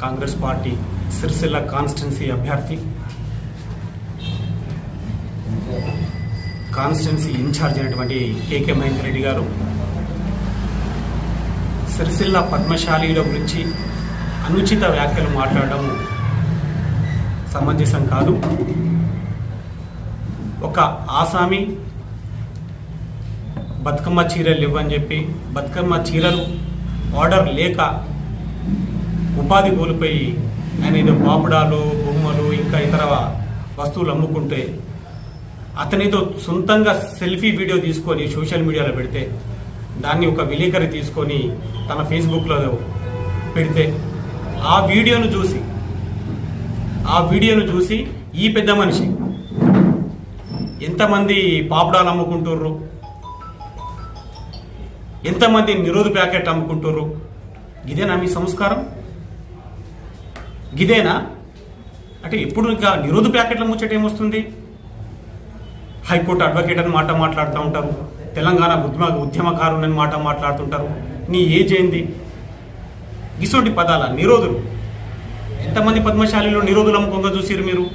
Congress party Sircilla constituency అభ్యర్థి, constituency incharge అయినటువంటి కేకే మహేందర్ రెడ్డి గారు సిరిసిల్ల పద్మశాలీల గురించి అనుచిత వ్యాఖ్యలు మాట్లాడడం సమంజసం కాదు. ఒక ఆసామి బతుకమ్మ చీరలు ఇవ్వని చెప్పి బతుకమ్మ చీరలు ఆర్డర్ లేక ఉపాధి కోల్పోయి ఆయన ఏదో పాపుడాలు, బొమ్మలు, ఇంకా ఇతర వస్తువులు అమ్ముకుంటే అతనితో సొంతంగా సెల్ఫీ వీడియో తీసుకొని సోషల్ మీడియాలో పెడితే దాన్ని ఒక విలేకరి తీసుకొని తన ఫేస్బుక్లో పెడితే ఆ వీడియోను చూసి ఈ పెద్ద మనిషి ఎంతమంది పాపుడాలు అమ్ముకుంటుర్రు, ఎంతమంది నిరోధ ప్యాకెట్ అమ్ముకుంటుర్రు, గిదేనా మీ సంస్కారం? గిదేనా అంటే ఎప్పుడు ఇంకా నిరోధ ప్యాకెట్ల ముచ్చట ఏమొస్తుంది? హైకోర్టు అడ్వకేట్ అని మాట మాట్లాడుతూ ఉంటారు, తెలంగాణ ఉద్యమకారుని మాట మాట్లాడుతుంటారు. నీ ఏజ్ ఏంది? గిసోటి పదాల నిరోధులు ఎంతమంది పద్మశాలిలో నిరోధులు అమ్ముకోగా చూసిరు మీరు?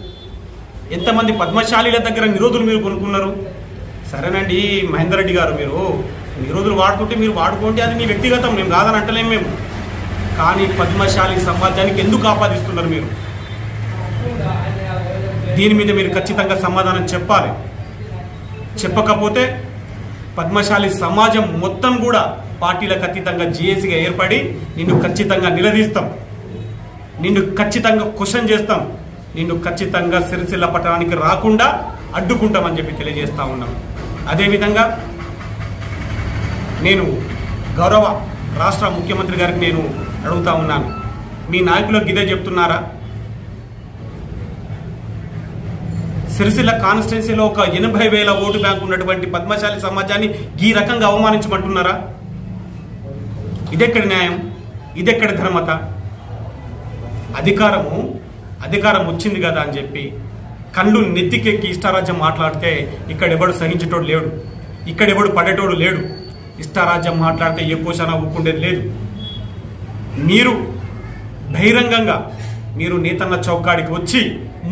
ఎంతమంది పద్మశాలీల దగ్గర నిరోధులు మీరు కొనుక్కున్నారు? సరేనండి మహేందర్ రెడ్డి గారు, మీరు నిరోధులు వాడుతుంటే మీరు వాడుకోండి, అది మీ వ్యక్తిగతం, మేము కాదని అంటలేము మేము. కానీ పద్మశాలి సమాజానికి ఎందుకు ఆపాదిస్తున్నారు మీరు? దీని మీద మీరు ఖచ్చితంగా సమాధానం చెప్పాలి. చెప్పకపోతే పద్మశాలి సమాజం మొత్తం కూడా పార్టీలకు అతీతంగా జేఏసీగా ఏర్పడి నిన్ను ఖచ్చితంగా నిలదీస్తాం, నిన్ను ఖచ్చితంగా క్వశ్చన్ చేస్తాం, నిన్ను ఖచ్చితంగా సిరిసిల్ల పట్టణానికి రాకుండా అడ్డుకుంటామని చెప్పి తెలియజేస్తా ఉన్నాం. అదేవిధంగా నేను గౌరవ రాష్ట్ర ముఖ్యమంత్రి గారికి నేను అడుగుతా ఉన్నాను, మీ నాయకులకు ఇదే చెప్తున్నారా? సిరిసిల్ల కాన్స్టిట్యున్సీలో ఒక 80,000 ఓటు బ్యాంకు ఉన్నటువంటి పద్మశాలి సమాజాన్ని ఈ రకంగా అవమానించమంటున్నారా? ఇదెక్కడి న్యాయం? ఇదెక్కడి ధర్మత? అధికారం వచ్చింది కదా అని చెప్పి కళ్ళు నెత్తికెక్కి ఇష్టారాజ్యం మాట్లాడితే ఇక్కడెవడు సహించేటోడు లేడు, ఇక్కడెవడు పడేటోడు లేడు. ఇష్టారాజ్యం మాట్లాడితే ఏ కోశాన ఊపుకుండేది లేదు. మీరు బహిరంగంగా మీరు నేతన్న చౌకాడికి వచ్చి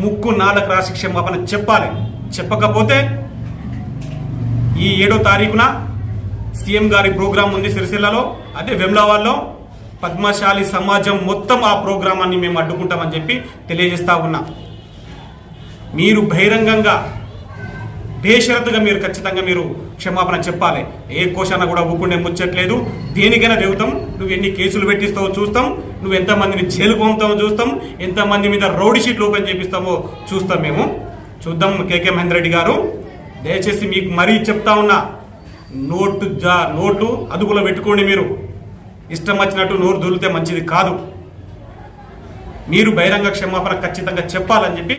ముక్కు నాలుగు రాసి క్షమాపణ చెప్పాలి. చెప్పకపోతే ఈ 7వ తారీఖున సీఎం గారి ప్రోగ్రాం ఉంది సిరిసిల్లలో, అదే వెమ్లవాడలో. పద్మశాలి సమాజం మొత్తం ఆ ప్రోగ్రామాన్ని మేము అడ్డుకుంటామని చెప్పి తెలియజేస్తా ఉన్నా. మీరు బహిరంగంగా బేషరతుగా మీరు ఖచ్చితంగా మీరు క్షమాపణ చెప్పాలి. ఏ కోశాన కూడా ఊపుకుండే ముచ్చట్లేదు. దేనికైనా దిగుతాం. నువ్వు ఎన్ని కేసులు పెట్టిస్తావో చూస్తాం, నువ్వు ఎంతమందిని జైలుకు పంపుతావో చూస్తాం, ఎంతమంది మీద రౌడీ షీట్లు ఓపెన్ చేపిస్తామో చూస్తాం. మేము చూద్దాం. కేకే మహేందర్ రెడ్డి గారు, దయచేసి మీకు మరీ చెప్తా ఉన్నా, నోట్లు అదుపులో పెట్టుకోండి. మీరు ఇష్టం వచ్చినట్టు నోరు దొరికితే మంచిది కాదు. మీరు బహిరంగ క్షమాపణ ఖచ్చితంగా చెప్పాలని చెప్పి